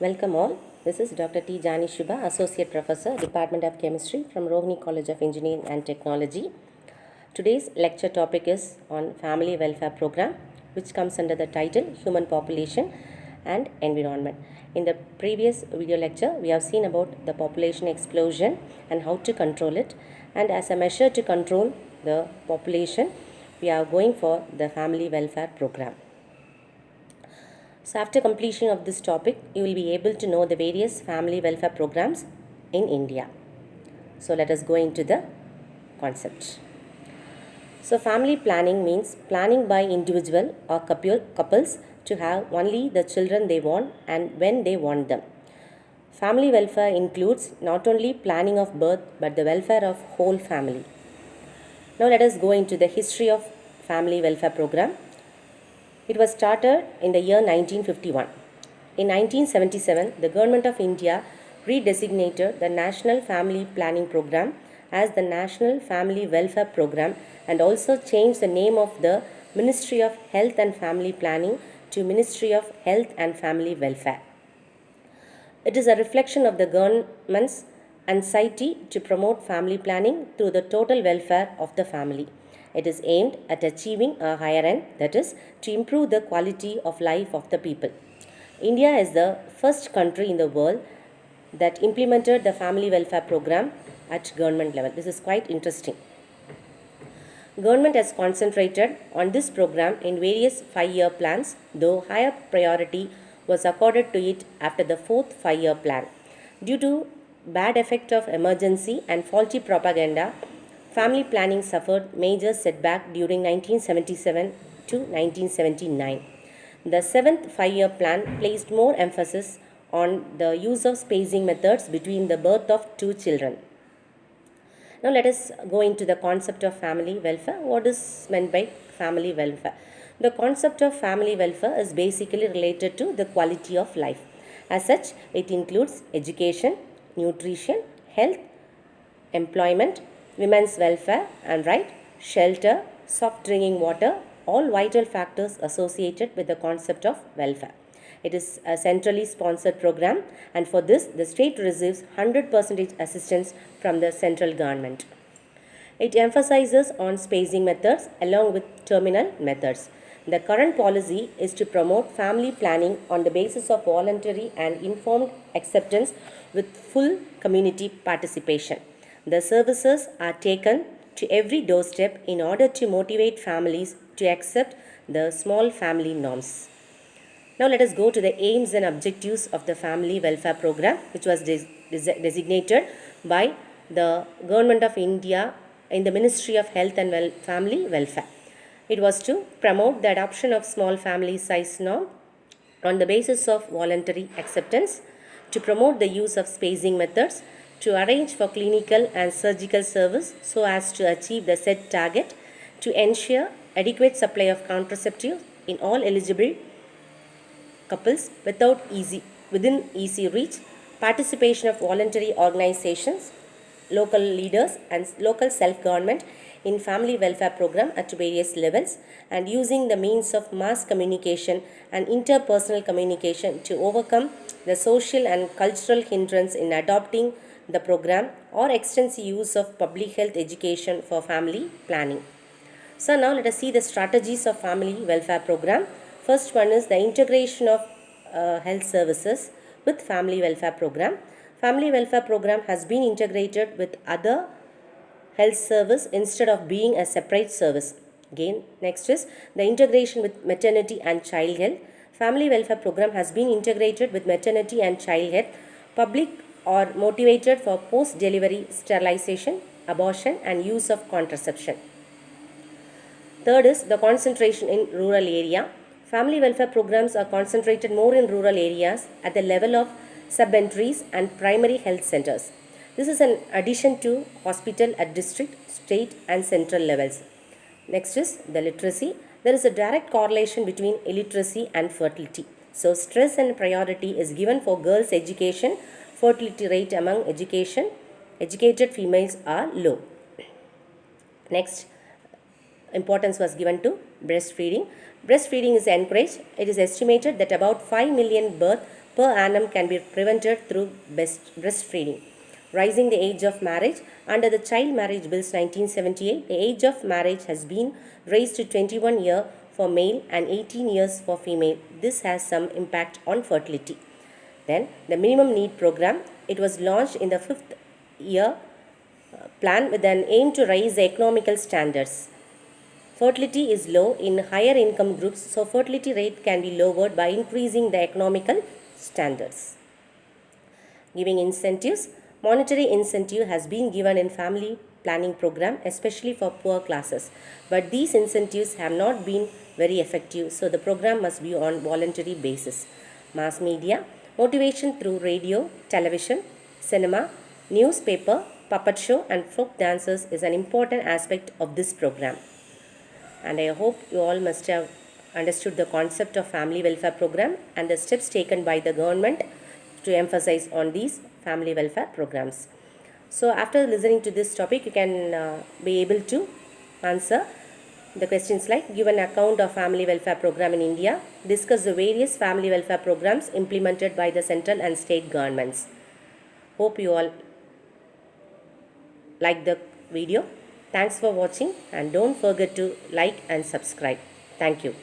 Welcome all. This is Dr. T. Jani Shubha, Associate Professor, Department of Chemistry from Rohini College of Engineering and Technology. Today's lecture topic is on Family Welfare Program, which comes under the title Human Population and Environment. In the previous video lecture, we have seen about the population explosion and how to control it. And as a measure to control the population, we are going for the Family Welfare Program. So after completion of this topic, you will be able to know the various family welfare programs in India. So let us go into the concept. So family planning means planning by individual or couples to have only the children they want and when they want them. Family welfare includes not only planning of birth but the welfare of whole family. Now let us go into the history of family welfare program. It was started in the year 1951. In 1977, the Government of India redesignated the National Family Planning Program as the National Family Welfare Program and also changed the name of the Ministry of Health and Family Planning to Ministry of Health and Family Welfare. It is a reflection of the government's anxiety to promote family planning through the total welfare of the family. It is aimed at achieving a higher end, that is, to improve the quality of life of the people. India is the first country in the world that implemented the family welfare program at government level. This is quite interesting. Government has concentrated on this program in various 5-year plans, though higher priority was accorded to it after the fourth 5-year plan. Due to bad effect of emergency and faulty propaganda, family planning suffered major setback during 1977 to 1979. The 7th 5-year plan placed more emphasis on the use of spacing methods between the birth of 2 children. Now let us go into the concept of family welfare. What is meant by family welfare? The concept of family welfare is basically related to the quality of life. As such, it includes education, nutrition, health, employment, women's welfare and right, shelter, soft drinking water, all vital factors associated with the concept of welfare. It is a centrally sponsored program, and for this, the state receives 100% assistance from the central government. It emphasizes on spacing methods along with terminal methods. The current policy is to promote family planning on the basis of voluntary and informed acceptance with full community participation. The services are taken to every doorstep in order to motivate families to accept the small family norms. Now let us go to the aims and objectives of the Family Welfare Program, which was designated by the Government of India in the Ministry of Health and Family Welfare. It was to promote the adoption of small family size norm on the basis of voluntary acceptance, to promote the use of spacing methods, to arrange for clinical and surgical service so as to achieve the set target, to ensure adequate supply of contraceptives in all eligible couples within easy reach, participation of voluntary organizations, local leaders and local self-government in family welfare program at various levels, and using the means of mass communication and interpersonal communication to overcome the social and cultural hindrance in adopting the program or extensive use of public health education for family planning. So now let us see the strategies of family welfare program. First one is the integration of health services with family welfare program. Family welfare program has been integrated with other health service instead of being a separate service. Again, next is the integration with maternity and child health. Family welfare program has been integrated with maternity and child health. Public are motivated for post-delivery sterilization, abortion and use of contraception. Third is the concentration in rural area. Family welfare programs are concentrated more in rural areas at the level of sub-entries and primary health centers. This is an addition to hospital at district, state and central levels. Next is the literacy. There is a direct correlation between illiteracy and fertility. So stress and priority is given for girls' education. Fertility rate among educated females are low. Next, importance was given to breastfeeding. Breastfeeding is encouraged. It is estimated that about 5 million births per annum can be prevented through breastfeeding. Rising the age of marriage. Under the Child Marriage Bills 1978, the age of marriage has been raised to 21 years for male and 18 years for female. This has some impact on fertility. Then the Minimum Need Program. It was launched in the fifth year plan with an aim to raise the economical standards. Fertility is low in higher income groups, so fertility rate can be lowered by increasing the economical standards. Giving incentives. Monetary incentive has been given in family planning program, especially for poor classes. But these incentives have not been very effective, so the program must be on voluntary basis. Mass media. Motivation through radio, television, cinema, newspaper, puppet show and folk dances is an important aspect of this program. And I hope you all must have understood the concept of family welfare program and the steps taken by the government to emphasize on these family welfare programs. So after listening to this topic, you can be able to answer the questions like: give an account of family welfare program in India, discuss the various family welfare programs implemented by the central and state governments. Hope you all like the video. Thanks for watching and don't forget to like and subscribe. Thank you.